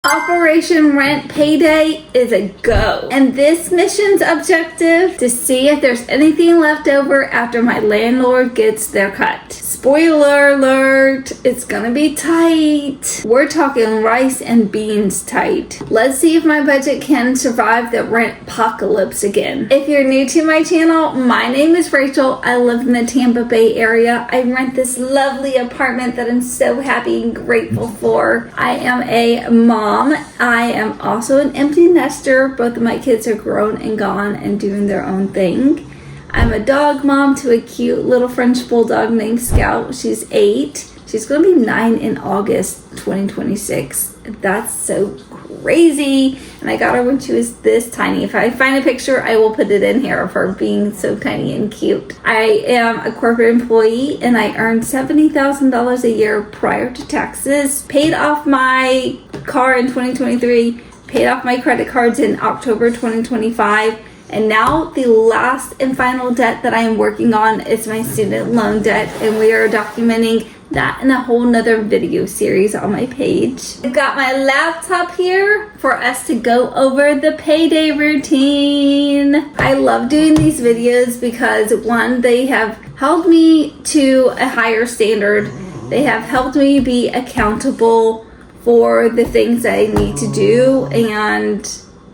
Operation Rent Payday is a go. And this mission's objective to see if there's anything left over after my landlord gets their cut. Spoiler alert, it's gonna be tight. We're talking rice and beans tight. Let's see if my budget can survive the rent apocalypse again. If you're new to my channel, my name is Rachel. I live in the Tampa Bay area. I rent this lovely apartment that I'm so happy and grateful for. I am a mom. I am also an empty nester. Both of my kids are grown and gone and doing their own thing. I'm a dog mom to a cute little French bulldog named Scout. She's 8. She's going to be 9 in August 2026. That's so crazy. And I got her when she was this tiny. If I find a picture, I will put it in here of her being so tiny and cute. I am a corporate employee and I earned $70,000 a year prior to taxes. Paid off my car in 2023. Paid off my credit cards in October 2025. And now the last and final debt that I am working on is my student loan debt, and we are documenting that in a whole nother video series on my page. I've got my laptop here for us to go over the payday routine. I love doing these videos because one, they have held me to a higher standard. They have helped me be accountable for the things that I need to do, and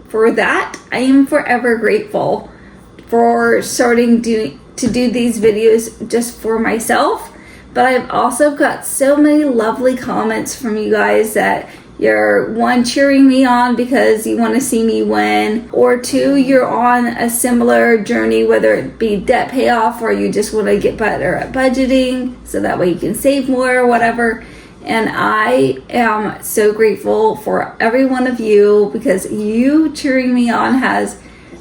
for that, I am forever grateful for starting to do these videos just for myself. But I've also got so many lovely comments from you guys that you're, one, cheering me on because you want to see me win, or two, you're on a similar journey, whether it be debt payoff or you just want to get better at budgeting so that way you can save more or whatever. And I am so grateful for every one of you because you cheering me on has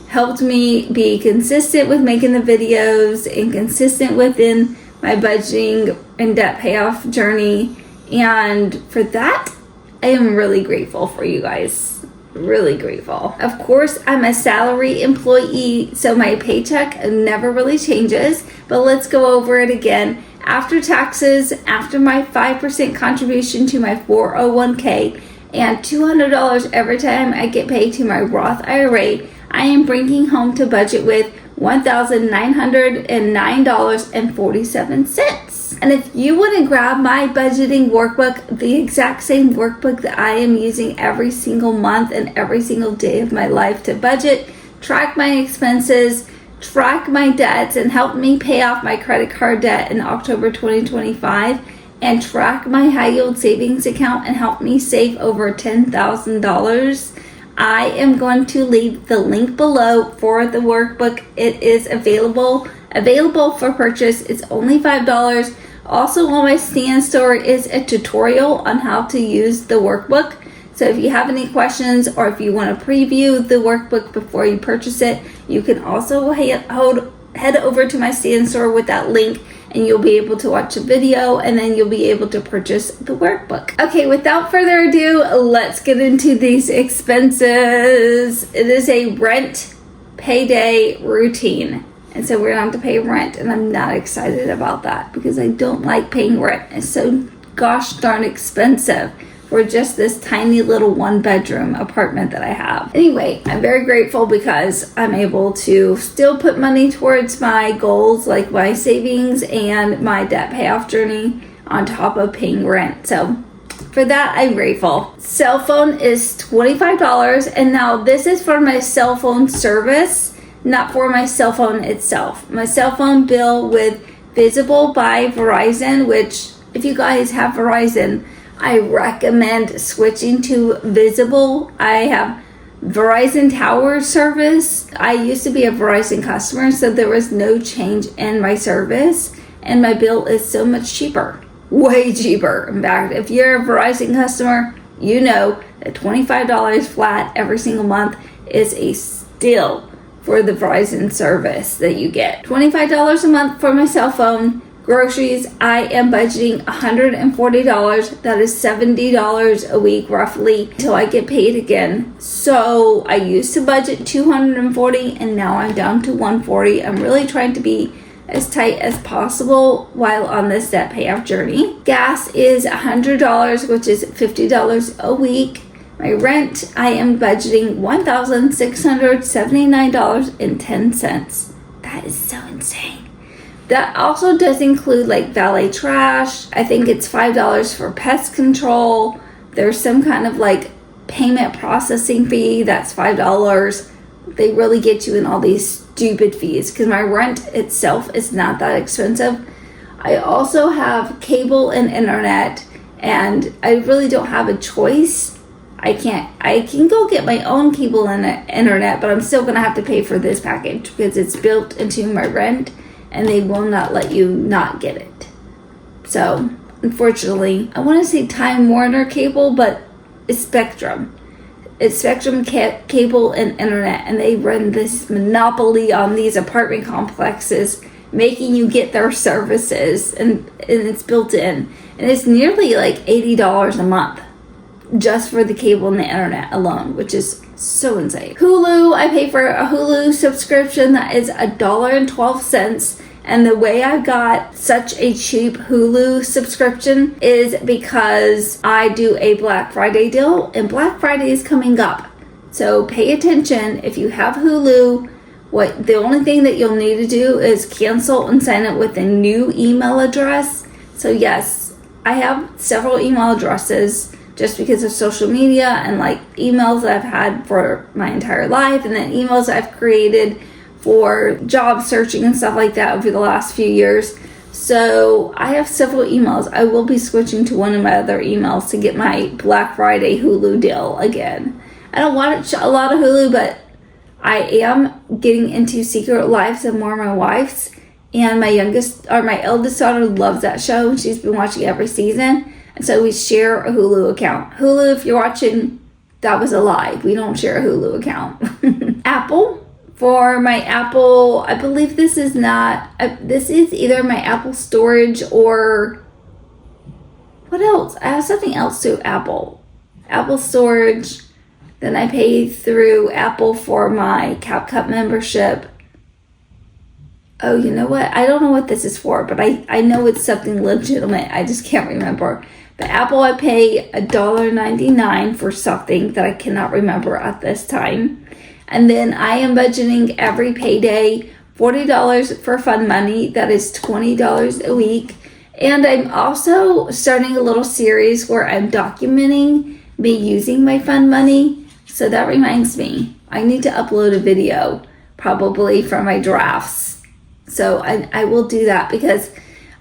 helped me be consistent with making the videos and consistent within my budgeting and debt payoff journey. And for that, I am really grateful for you guys. Really grateful. Of course, I'm a salary employee, so my paycheck never really changes, but let's go over it again. After taxes, after my 5% contribution to my 401k and $200 every time I get paid to my Roth IRA, I am bringing home to budget with $1,909.47. And if you want to grab my budgeting workbook, the exact same workbook that I am using every single month and every single day of my life to budget, track my expenses, track my debts, and help me pay off my credit card debt in October 2025, and track my high yield savings account and help me save over $10,000, I am going to leave the link below for the workbook. It is available for purchase. It's only $5. Also on my StanStore is a tutorial on how to use the workbook. So if you have any questions or if you want to preview the workbook before you purchase it, you can also head over to my StanStore with that link and you'll be able to watch a video and then you'll be able to purchase the workbook. Okay, without further ado, let's get into these expenses. It is a rent payday routine. And so we're gonna have to pay rent, and I'm not excited about that because I don't like paying rent. It's so gosh darn expensive for just this tiny little 1-bedroom apartment that I have. Anyway, I'm very grateful because I'm able to still put money towards my goals like my savings and my debt payoff journey on top of paying rent. So for that, I'm grateful. Cell phone is $25, and now this is for my cell phone service, not for my cell phone itself. My cell phone bill with Visible by Verizon, which if you guys have Verizon, I recommend switching to Visible. I have Verizon Tower service. I used to be a Verizon customer, so there was no change in my service, and my bill is so much cheaper. Way cheaper. In fact, if you're a Verizon customer, you know that $25 flat every single month is a steal for the Verizon service that you get. $25 a month for my cell phone. Groceries, I am budgeting $140. That is $70 a week roughly until I get paid again. So I used to budget $240 and now I'm down to $140. I'm really trying to be as tight as possible while on this debt payoff journey. Gas is $100, which is $50 a week. My rent, I am budgeting $1,679.10. That is so insane. That also does include like valet trash. I think it's $5 for pest control. There's some kind of like payment processing fee. That's $5. They really get you in all these stupid fees because my rent itself is not that expensive. I also have cable and internet, and I really don't have a choice. I can go get my own cable and internet, but I'm still going to have to pay for this package because it's built into my rent and they will not let you not get it. So, unfortunately, I want to say Time Warner cable, but it's Spectrum. It's Spectrum cable and internet, and they run this monopoly on these apartment complexes, making you get their services, and it's built in. And it's nearly like $80 a month just for the cable and the internet alone, which is so insane. Hulu, I pay for a Hulu subscription that is $1.12. And the way I got such a cheap Hulu subscription is because I do a Black Friday deal, and Black Friday is coming up. So pay attention. If you have Hulu, the only thing that you'll need to do is cancel and sign up with a new email address. So yes, I have several email addresses just because of social media and like emails that I've had for my entire life, and then emails I've created for job searching and stuff like that over the last few years. So I have several emails. I will be switching to one of my other emails to get my Black Friday Hulu deal again. I don't watch a lot of Hulu, but I am getting into Secret Lives of More My Wife's, and my eldest daughter loves that show, and she's been watching every season. And so we share a Hulu account. Hulu, if you're watching, that was a lie. We don't share a Hulu account. Apple. For my Apple, I believe this is either my Apple storage or what else? I have something else too. Apple storage. Then I pay through Apple for my CapCut membership. Oh, you know what? I don't know what this is for, but I know it's something legitimate. I just can't remember. But Apple, I pay $1.99 for something that I cannot remember at this time. And then I am budgeting every payday $40 for fun money. That is $20 a week. And I'm also starting a little series where I'm documenting me using my fun money. So that reminds me, I need to upload a video probably for my drafts. So I will do that because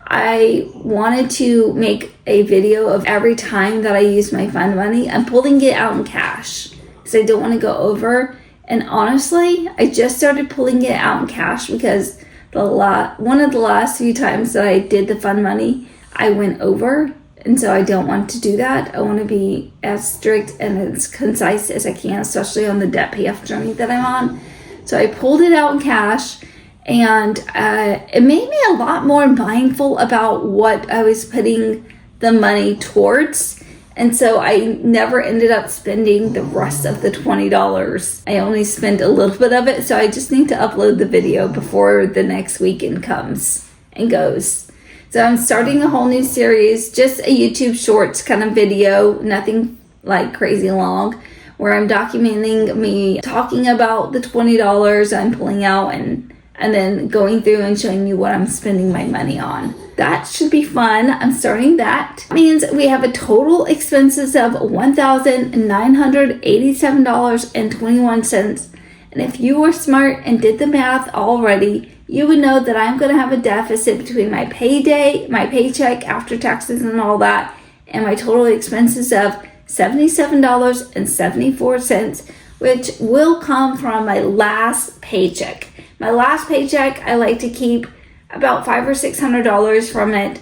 I wanted to make a video of every time that I use my fun money. I'm pulling it out in cash because I don't want to go over. And honestly, I just started pulling it out in cash because one of the last few times that I did the fun money, I went over. And so I don't want to do that. I want to be as strict and as concise as I can, especially on the debt payoff journey that I'm on. So I pulled it out in cash, and it made me a lot more mindful about what I was putting the money towards. And so I never ended up spending the rest of the $20. I only spent a little bit of it. So I just need to upload the video before the next weekend comes and goes. So I'm starting a whole new series, just a YouTube Shorts kind of video, nothing like crazy long, where I'm documenting me talking about the $20 I'm pulling out and then going through and showing you what I'm spending my money on. That should be fun. I'm starting that. That means we have a total expenses of $1,987.21. And if you were smart and did the math already, you would know that I'm going to have a deficit between my payday, my paycheck after taxes and all that, and my total expenses of $77.74, which will come from my last paycheck. My last paycheck, I like to keep about $500 or $600 from it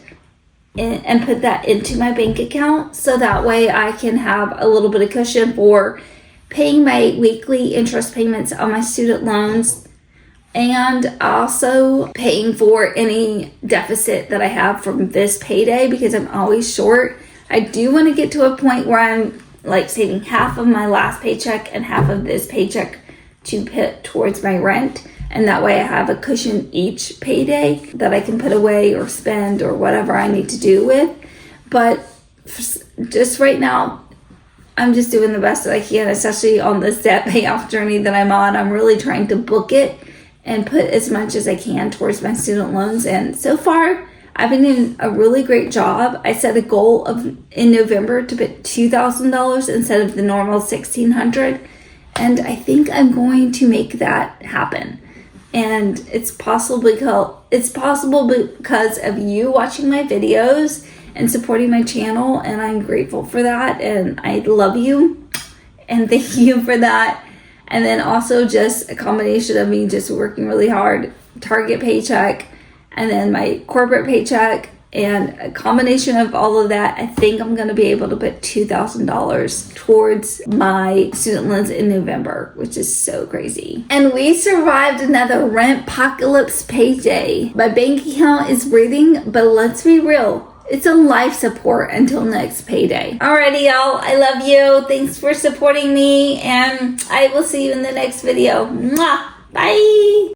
and put that into my bank account, so that way I can have a little bit of cushion for paying my weekly interest payments on my student loans, and also paying for any deficit that I have from this payday, because I'm always short. I do want to get to a point where I'm like saving half of my last paycheck and half of this paycheck to put towards my rent. And that way I have a cushion each payday that I can put away or spend or whatever I need to do with. But just right now, I'm just doing the best that I can, especially on this debt payoff journey that I'm on. I'm really trying to book it and put as much as I can towards my student loans. And so far, I've been doing a really great job. I set a goal of in November to put $2,000 instead of the normal $1,600. And I think I'm going to make that happen. And it's possible because of you watching my videos and supporting my channel, and I'm grateful for that, and I love you and thank you for that. And then also just a combination of me just working really hard, Target paycheck, and then my corporate paycheck, and a combination of all of that, I think I'm going to be able to put $2,000 towards my student loans in November, which is so crazy. And we survived another rent-pocalypse payday. My bank account is breathing, but let's be real, it's a life support until next payday. Alrighty, y'all, I love you. Thanks for supporting me, and I will see you in the next video. Mwah! Bye!